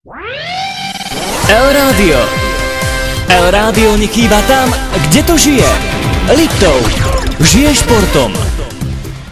El Rádio. El Rádio nechýba tam, kde to žije. Liptov. Žije športom.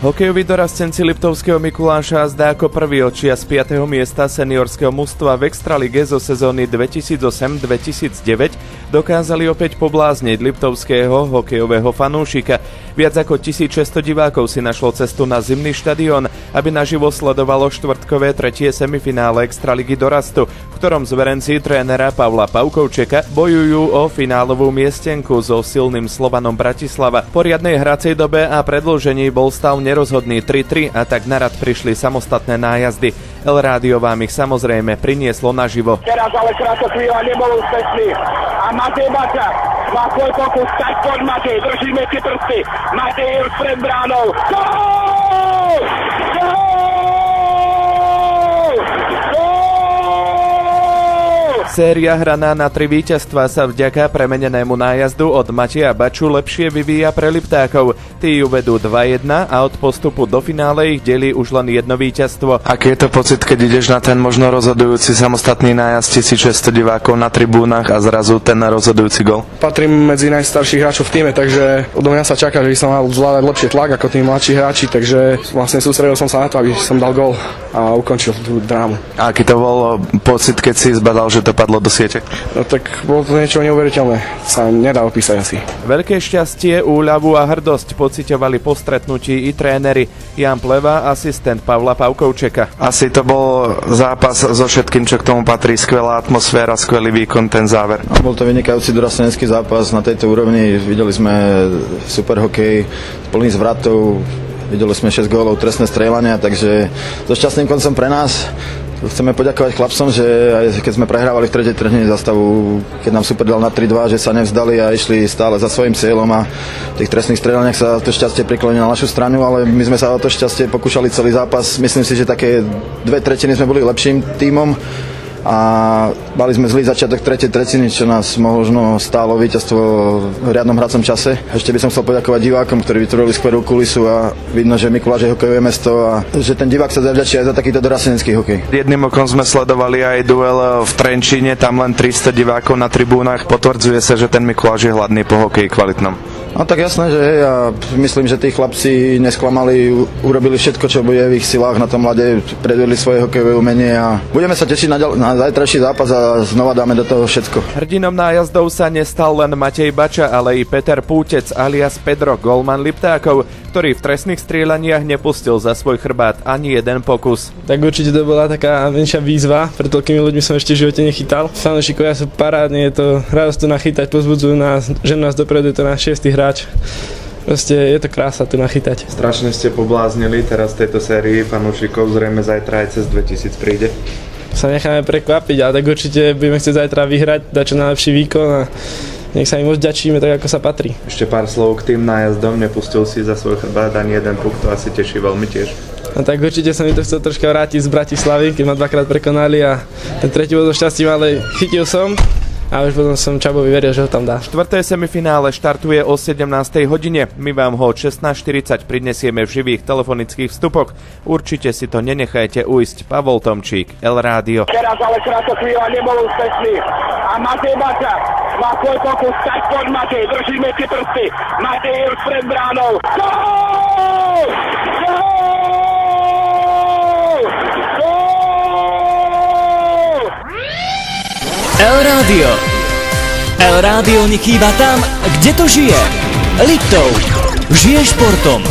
Hokejoví dorastenci Liptovského Mikuláša zdá ako prvý odčia z 5. miesta seniorského mužstva v Extralige zo sezóny 2008-2009 dokázali opäť poblázniť liptovského hokejového fanúšika. Viac ako 1600 divákov si našlo cestu na zimný štadión, aby naživo sledovalo štvrtkové tretie semifinále Extraligy dorastu, v ktorom zverenci trénera Pavla Paukovčeka bojujú o finálovú miestenku so silným Slovanom Bratislava. Po riadnej hracej dobe a predĺžení bol stav nerozhodný 3-3 a tak narad prišli samostatné nájazdy. El Rádio vám ich samozrejme prinieslo naživo. Teraz ale krátka chvíľa nebol úspešný a Matej Bača má svoj pokus, tak poď Matej, držíme si prsty, Matej je už pred bránou. Gól! Gól! Séria hraná na 3 víťazstvá sa vďaka premenenému nájazdu od Mateja Baču lepšie vyvíja pre Liptákov. Tí ju vedú 2-1 a od postupu do finále ich delí už len jedno víťazstvo. Aký je to pocit, keď ideš na ten možno rozhodujúci samostatný nájazd 1600 divákov na tribúnach a zrazu ten rozhodujúci gól? Patrím medzi najstarších hráčov v týme, takže odo mňa sa čaká, že by som mal zvládať lepšie tlak ako tí mladší hráči, takže vlastne sústredil som sa na to, aby som dal gól a ukončil tú drámu. A aký to bol pocit, keď si zbadal, že to padlo do siete? No tak bolo to niečo neuveriteľné, sa nedá opísať asi. Veľké šťastie, úľavu a hrdosť pociťovali po stretnutí i tréneri. Jan Pleva, asistent Pavla Paukovčeka. Asi to bol zápas so všetkým, čo k tomu patrí, skvelá atmosféra, skvelý výkon, ten záver. Bol to vynikajúci dorastenecký zápas na tejto úrovni, videli sme super hokej, plný zvratov, videli sme 6 gólov, trestné strieľania, takže so šťastným koncom pre nás. Chceme poďakovať chlapcom, že aj keď sme prehrávali v tretej tretine za stavu, keď nám super dal na 3-2, že sa nevzdali a išli stále za svojím cieľom a v tých trestných strieľaniach sa to šťastie priklonilo na našu stranu, ale my sme sa o to šťastie pokúšali celý zápas. Myslím si, že také 2/3 sme boli lepším tímom a mali sme zlý začiatok tretej tretiny, čo nás možno stálo víťazstvo v riadnom hracom čase. Ešte by som chcel poďakovať divákom, ktorí vytvorili skvelú kulisu a vidno, že Mikuláš je hokejové mesto a že ten divák sa zavďačí aj za takýto dorastenecký hokej. Jedným okom sme sledovali aj duel v Trenčíne, tam len 300 divákov na tribúnach. Potvrdzuje sa, že ten Mikuláš je hladný po hokeji kvalitnom. No tak jasné, že ja myslím, že tí chlapci nesklamali, urobili všetko, čo bude v ich silách na tom ľade, predvedli svoje hokejové umenie a budeme sa tešiť na zajtrajší zápas a znova dáme do toho všetko. Hrdinom nájazdov sa nestal len Matej Bača, ale i Peter Pútec alias Pedro, golman Liptákov, ktorý v trestných strieľaniach nepustil za svoj chrbát ani jeden pokus. Tak určite to bola taká menšia výzva, pre toľkými ľuďmi som ešte v živote nechytal. Fanúšikovia sú parádni, je to radosť tu nachytať, pozbudzujú nás, že nás dopredu, je to náš 6. hráč. Proste je to krása tu nachytať. Strašne ste pobláznili teraz v tejto sérii fanúšikov, zrejme zajtra aj cez 2000 príde. Sa necháme prekvapiť, ale tak určite budeme chcieť zajtra vyhrať, dať čo najlepší výkon a nech sa im odďačíme tak, ako sa patrí. Ešte pár slov k tým nájazdom, nepustil si za svoj chrbát ani jeden puk, to asi teší veľmi tiež. No tak určite som mi to chcel troška vrátiť z Bratislavy, keď ma 2-krát prekonali a ten tretí bol so šťastím, ale chytil som. A už potom som Čabovi veril, že ho tam dá. Štvrté semifinále štartuje o 17. hodine. My vám ho od 16:40 prinesieme v živých telefonických vstupoch. Určite si to nenechajte ujsť. Pavol Tomčík, El Rádio. Teraz ale krátka chvíľa nebol úspešný a Matej Bača má svoj pokus, tak poď Matej, držíme si prsty, Matej je už pred bránou. Gól! Gól! El Rádio. El Rádio nechýba tam, kde to žije. Liptov. Žije športom.